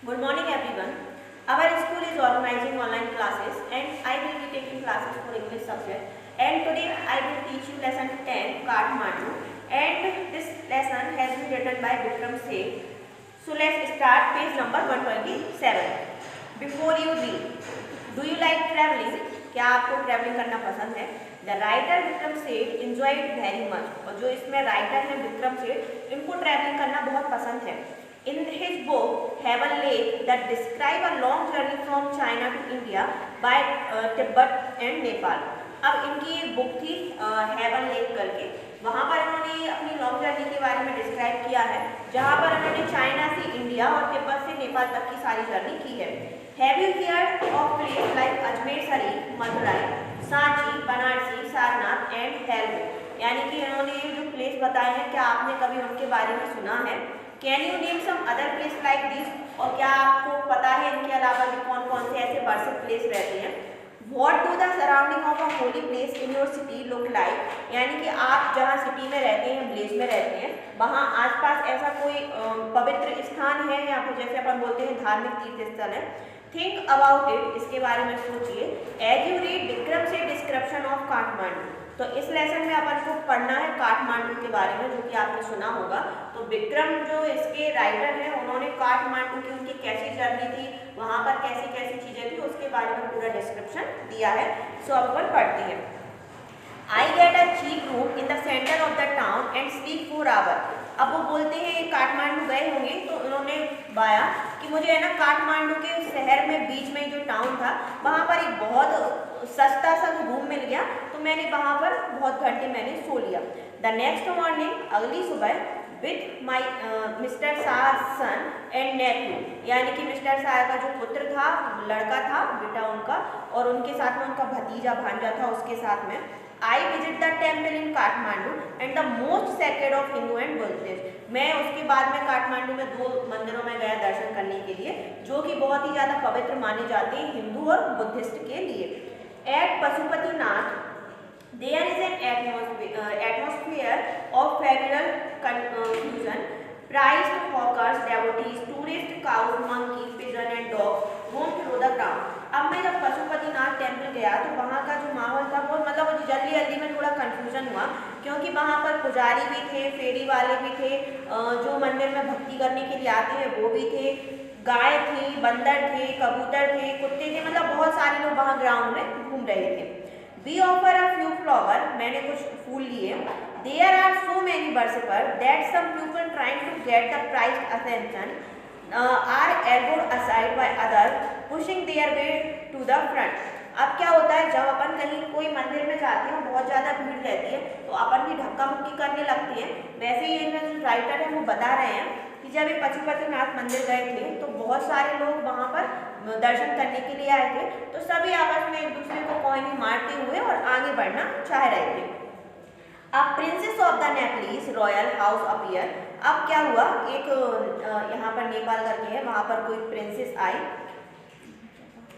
Good morning everyone. Our school is organizing online classes and I will be taking classes for English subject, and today I will teach you lesson 10 Kathmandu, and this lesson has been written by Vikram Seth. So let's start page number 127. Before you read, do you like traveling? क्या आपको travelling करना पसंद है? The writer Vikram Seth enjoyed very much. और जो इसमें writer है विक्रम सेठ, इनको ट्रैवलिंग करना बहुत पसंद है. In his book Heaven Lake that describe a long journey from China to India by Tibet and Nepal. अब इनकी एक बुक थी हेवन लेक करके, वहाँ पर इन्होंने अपनी लॉन्ग जर्नी के बारे में डिस्क्राइब किया है, जहाँ पर इन्होंने चाइना से इंडिया और तिब्बत से नेपाल तक की सारी जर्नी की है. Have you heard of place like Ajmer Sharif, Madurai, Sanchi, Banarasi, Sarnath and help. यानी कि इन्होंने जो प्लेस बताए हैं, क्या आपने कभी उनके बारे में सुना है? Can you name some other place like this. और क्या आपको पता है इनके अलावा भी कौन कौन से ऐसे वर्षित प्लेस रहते हैं? What do the surrounding of a holy place in your city look like. यानी कि आप जहाँ सिटी में रहते हैं, विलेज में रहते हैं, वहाँ आसपास ऐसा कोई पवित्र स्थान है या फिर जैसे अपन बोलते हैं धार्मिक तीर्थ स्थल है. थिंक अबाउट इट, इसके बारे में सोचिए. एज यू रीड विक्रम से डिस्क्रिप्शन ऑफ काठमांडू. तो इस लेसन में अपन को पढ़ना है काठमांडू के बारे में, जो कि आपने सुना होगा. तो विक्रम जो इसके राइटर हैं, उन्होंने काठमांडू की उनकी कैसी जर्नी थी, वहाँ पर कैसी कैसी चीज़ें थी, उसके बारे में पूरा डिस्क्रिप्शन दिया है. सो अब अपन पढ़ते हैं. I get a cheap room in the centre of the town and sleep 4 hour. अब वो बोलते हैं काठमांडू गए होंगे, तो उन्होंने पाया कि मुझे है ना काठमांडू के शहर में बीच में जो टाउन था, वहाँ पर एक बहुत सस्ता सा रूम मिल गया, तो मैंने वहाँ पर बहुत घंटे मैंने सो लिया. द नेक्स्ट मॉर्निंग, अगली सुबह, with my Mister Shah son and nephew. यानी कि मिस्टर शाह का जो पुत्र था, लड़का था बेटा उनका, और उनके साथ में उनका भतीजा भांजा था उसके साथ में. I visit the temple in Kathmandu and the most sacred of Hindu and Buddhist. मैं उसके बाद में काठमांडू में 2 मंदिरों में गया दर्शन करने के लिए, जो कि बहुत ही ज़्यादा पवित्र माने जाते हैं हिंदू और बुद्धिस्ट के लिए. At Pashupatinath there is an atmosphere of fabulous confusion. Prized hawkers, devotees, tourists, cows, monkeys, pigeon and dogs roam through the ground. अब मैं जब पशुपतिनाथ टेम्पल गया तो वहाँ का जो माहौल था वो मतलब जल्दी जल्दी में थोड़ा कंफ्यूजन हुआ, क्योंकि वहाँ पर पुजारी भी थे, फेरी वाले भी थे, जो मंदिर में भक्ति करने के लिए आते हैं वो भी थे, गाय थी, बंदर थे, कबूतर थे, कुत्ते थे, मतलब बहुत सारे लोग वहाँ ग्राउंड में घूम रहे थे. We offer a few flower, मैंने कुछ फूल लिए. There are so many worshippers that some people trying to get the prized attention are elbowed aside by others pushing their way to the front. अब क्या होता है, जब अपन कहीं कोई मंदिर में जाते हैं, बहुत ज़्यादा भीड़ रहती है, तो अपन भी धक्का मुक्की करने लगते हैं. वैसे ही ये जो राइटर है वो बता रहे हैं कि जब ये पशुपतिनाथ मंदिर गए थे तो बहुत सारे लोग वहाँ पर दर्शन करने के लिए आए थे, तो सभी आपस में एक दूसरे को कोई मारते हुए और आगे बढ़ना चाह रहे थे. अब princess of the Nepalese royal house appear. अब क्या हुआ, एक यहाँ पर नेपाल करके है, वहाँ पर कोई प्रिंसेस आई.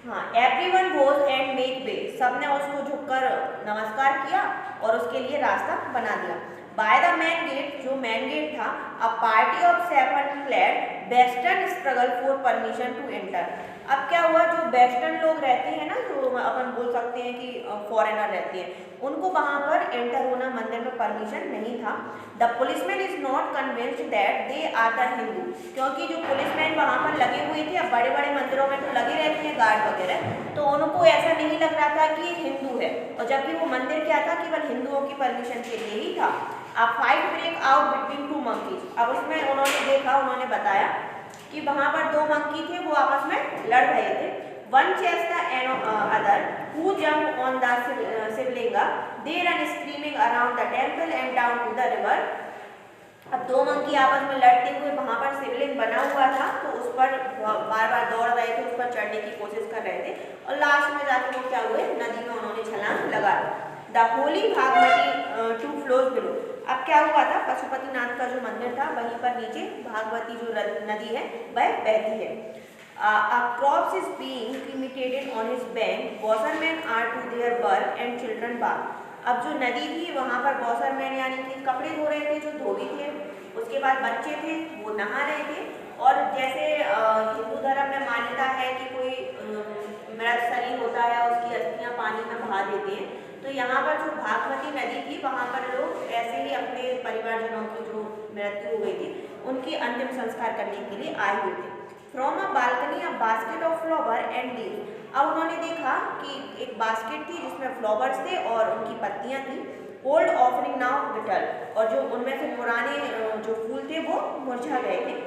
हाँ, everyone goes and make way. सबने उसको झुककर नमस्कार किया और उसके लिए रास्ता बना दिया. बाय द मैन गेट, जो मैन गेट था, a party of 7 clad western struggle for permission to enter. अब क्या हुआ, जो वेस्टर्न लोग रहते हैं ना, जो अपन बोल सकते हैं कि फॉरेनर रहते हैं, उनको वहाँ पर एंटर होना मंदिर में परमिशन नहीं था. The policeman is not convinced that they are the Hindu. क्योंकि जो पुलिसमैन वहाँ पर लगे हुए थे, अब बड़े बड़े मंदिरों में तो लगे रहते हैं गार्ड वगैरह, तो उनको ऐसा नहीं लग रहा था कि ये हिंदू है, और जबकि वो मंदिर क्या था, केवल हिंदुओं की परमिशन के लिए ही था. अब fight break out between 2 monkeys. अब उसमें उन्होंने देखा, उन्होंने बताया कि वहाँ पर 2 मंकी थे, वो आपस में लड़ रहे थे. One chased the other who jump on the Shivalinga, they run screaming around the temple and down to the river. अब 2 मंकी आपस में लड़ते हुए वहाँ पर शिवलिंग बना हुआ था, तो उस पर बार बार दौड़ रहे थे, उस पर चढ़ने की कोशिश कर रहे थे, और लास्ट में जाकर वो क्या हुए, नदी में उन्होंने छलांग लगा दी. The holy Bhagwati 2 flows below. अब क्या हुआ था, पशुपतिनाथ का जो मंदिर था, वहीं पर नीचे भागवती जो नदी है वह बहती है. A corpse is being cremated on his bank. Washermen are to their work and children bath. अब जो नदी थी वहाँ पर वॉशरमैन यानी कि कपड़े धो रहे थे, जो धोबी थे, उसके बाद बच्चे थे वो नहा रहे थे, और जैसे हिंदू धर्म में मान्यता है कि कोई मृत शरीर होता है, उसकी अस्थियां पानी में बहा देते हैं। तो यहाँ पर जो भागमती नदी थी वहाँ पर लोग ऐसे ही अपने परिवारजनों की जो मृत्यु हो गई थी उनकी अंतिम संस्कार करने के लिए आए हुए थे। From a balcony a basket of flower and leaves, अब उन्होंने देखा कि एक बास्केट थी जिसमें फ्लावर्स थे और उनकी पत्तियां थी। ओल्ड ऑफरिंग नाउ विटल, और जो उनमें से पुराने जो फूल थे वो मुरझा गए थे।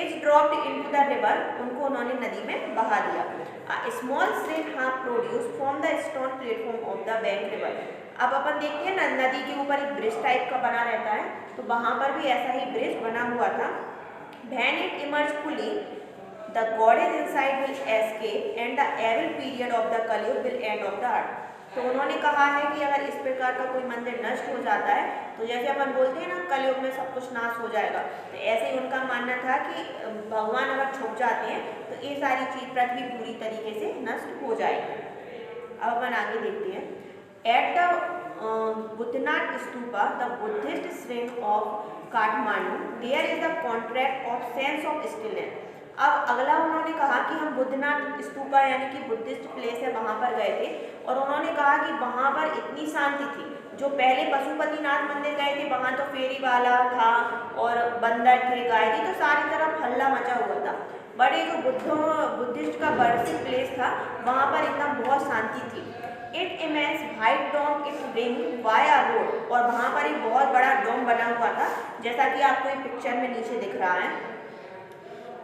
It's dropped into the river, उनको उन्होंने नदी में बहा दिया। A small stream half produce from the stone platform of the bank river. अब अपन देखते हैं ना, नदी के ऊपर एक ब्रिज टाइप का बना रहता है, तो वहां पर भी ऐसा ही ब्रिज बना हुआ था। When it emerged fully, the goddess inside will escape and the evil period of the Kali will end of the earth. तो उन्होंने कहा है कि अगर इस प्रकार का कोई मंदिर नष्ट हो जाता है तो जैसे अपन बोलते हैं ना कलयुग में सब कुछ नाश हो जाएगा, तो ऐसे ही उनका मानना था कि भगवान अगर छुप जाते हैं तो ये सारी चीज पृथ्वी पूरी तरीके से नष्ट हो जाएगी। अब अपन आगे देखते हैं। At the Boudhanath stupa, the Buddhist shrine of Kathmandu, there is the contract of sense of stillness. अब अगला उन्होंने कहा कि हम बुद्धनाथ स्तूपा यानी कि बुद्धिस्ट प्लेस है वहाँ पर गए थे, और उन्होंने कहा कि वहाँ पर इतनी शांति थी। जो पहले पशुपतिनाथ मंदिर गए थे वहाँ तो फेरी वाला था और बंदर थे, गाय थी, तो सारी तरफ हल्ला मचा हुआ था। बट ये जो बुद्धिस्ट का बर्सिंग प्लेस था वहाँ पर एकदम बहुत शांति थी। It immense white dome it ring via road, और वहाँ पर एक बहुत बड़ा डोम बना हुआ था जैसा कि आपको एक पिक्चर में नीचे दिख रहा है।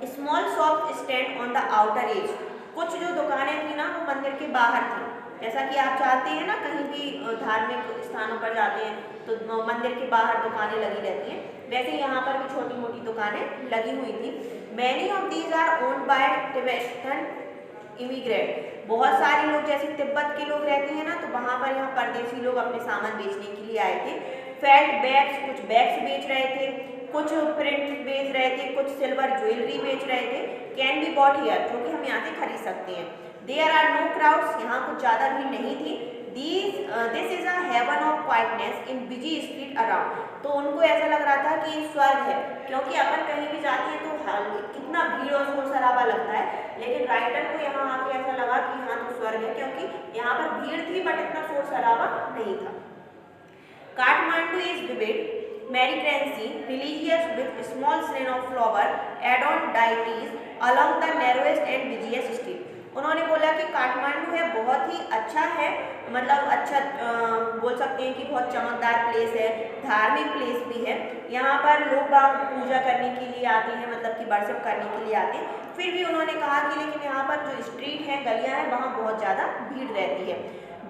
Small shop stand on the outer as, कुछ जो दुकानें थी ना वो मंदिर के बाहर थी। जैसा कि आप चाहते हैं ना कहीं भी धार्मिक स्थानों पर जाते हैं तो मंदिर के बाहर दुकानें लगी रहती हैं, वैसे यहाँ पर भी छोटी मोटी दुकानें लगी हुई थी। Many of these are owned by Tibetan immigrant, बहुत सारे लोग जैसे तिब्बत के लोग रहते हैं ना, तो वहाँ पर यहाँ परदेशी लोग अपने सामान बेचने के लिए आए थे। फेल्ट बैग्स, कुछ बैग्स बेच रहे थे, कुछ प्रिंट बेच रहे थे, कुछ सिल्वर ज्वेलरी बेच रहे थे। कैन बी बॉट हियर, जो कि हम यहाँ से खरीद सकते हैं। देयर आर नो क्राउड्स, यहाँ कुछ ज़्यादा भीड़ नहीं थी। This is a haven of quietness in busy street around, तो उनको ऐसा लग रहा था कि ये स्वर्ग है, क्योंकि अपन कहीं भी जाते हैं तो कितना भीड़ और शोर शराबा लगता है, लेकिन राइटर को यहाँ आके ऐसा लगा कि यहाँ तो स्वर्ग है, क्योंकि यहाँ पर भीड़ थी बट इतना शोर शराबा नहीं था। Kathmandu is vivid Merry-Crancy, religious with small shrine of flower, adorned deities along the narrowest and busiest street. उन्होंने बोला कि काठमांडू है बहुत ही अच्छा है, मतलब अच्छा बोल सकते हैं कि बहुत चमकदार प्लेस है, धार्मिक प्लेस भी है। यहाँ पर लोग बाग पूजा करने के लिए आते हैं, मतलब कि वर्शिप करने के लिए आते हैं। फिर भी उन्होंने कहा कि लेकिन यहाँ पर जो स्ट्रीट है, गलियाँ हैं, वहाँ बहुत ज़्यादा भीड़ रहती है।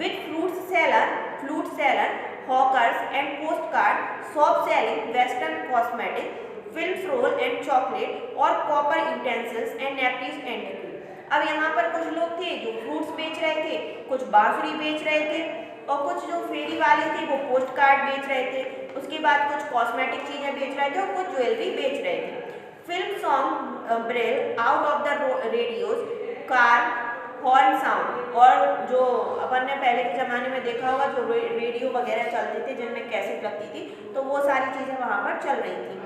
With fruit seller, hawkers and postcard shop selling western cosmetic, film roll and chocolate और copper utensils and napkins and decor। अब यहाँ पर कुछ लोग थे जो फ्रूट्स बेच रहे थे, कुछ बांसुरी बेच रहे थे, और कुछ जो फेरी वाले थे वो पोस्ट कार्ड बेच रहे थे। उसके बाद कुछ कॉस्मेटिक चीज़ें बेच रहे थे और कुछ ज्वेलरी बेच रहे थे। Film song Braille out of the radios, car horn sound, और जो अपन ने पहले के ज़माने में देखा होगा जो रेडियो वगैरह चलते थे जिनमें कैसेट लगती थी, तो वो सारी चीज़ें वहाँ पर चल रही थी।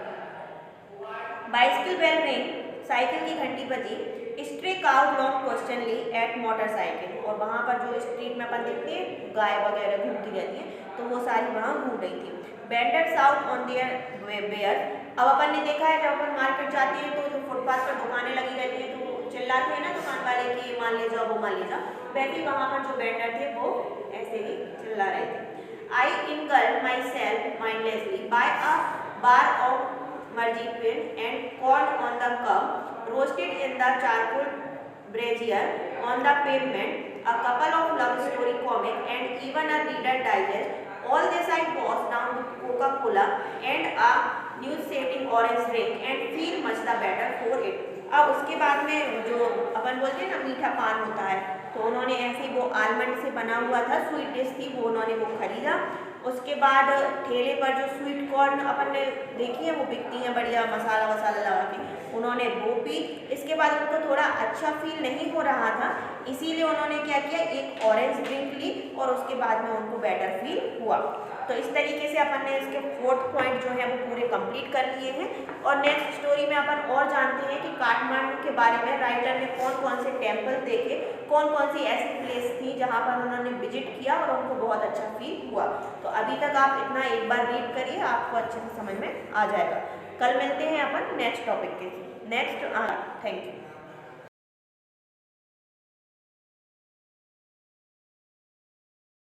बाइसिकल बेल रिंग, साइकिल की घंटी बजी। Stray cow long questioningly at motorcycle, और वहाँ पर जो स्ट्रीट में अपन देखते हैं गाय वगैरह घूमती रहती हैं, तो वो सारी वहाँ घूम रही थी। Vendors out on their bare, अब अपन ने देखा है जब अपन मार्केट जाते हैं तो जो फुटपाथ पर दुकानें लगी रहती हैं तो चिल्लाते हैं ना दुकान वाले कि मान ले जाओ, वो मान ले जाओ, वैसे ही वहाँ पर जो वेंडर थे वो ऐसे ही चिल्ला रहे थे। I indulged myself mindlessly by a bar of marzipan and corn on the cob, roasted in the charcoal brazier on the pavement, a couple of love story comic and even a Reader Digest. All this I was down with Coca-Cola and a news-saving orange drink and feel much the better for it. अब उसके बाद में जो अपन बोलते हैं ना मीठा पान होता है, तो उन्होंने ऐसे वो आलमंड से बना हुआ था, स्वीट डिश थी, वो उन्होंने वो खरीदा। उसके बाद ठेले पर जो स्वीट कॉर्न अपन ने देखी है वो बिकती हैं बढ़िया मसाला वसाला लगा के, उन्होंने वो पी। इसके बाद उनको थोड़ा अच्छा फील नहीं हो रहा था, इसीलिए उन्होंने क्या किया, एक ऑरेंज ड्रिंक ली और उसके बाद में उनको बेटर फील हुआ। तो इस तरीके से अपन ने इसके 4th पॉइंट जो है वो पूरे कंप्लीट कर लिए हैं। और नेक्स्ट स्टोरी में अपन और जानते हैं कि काठमांडू के बारे में राइटर ने कौन कौन से टेम्पल देखे, कौन कौन सी ऐसी प्लेस थी जहाँ पर उन्होंने विजिट किया और उनको बहुत अच्छा फील हुआ। तो अभी तक आप इतना एक बार रीड करिए, आपको अच्छे से समझ में आ जाएगा। कल मिलते हैं अपन नेक्स्ट टॉपिक के नेक्स्ट। Thank you.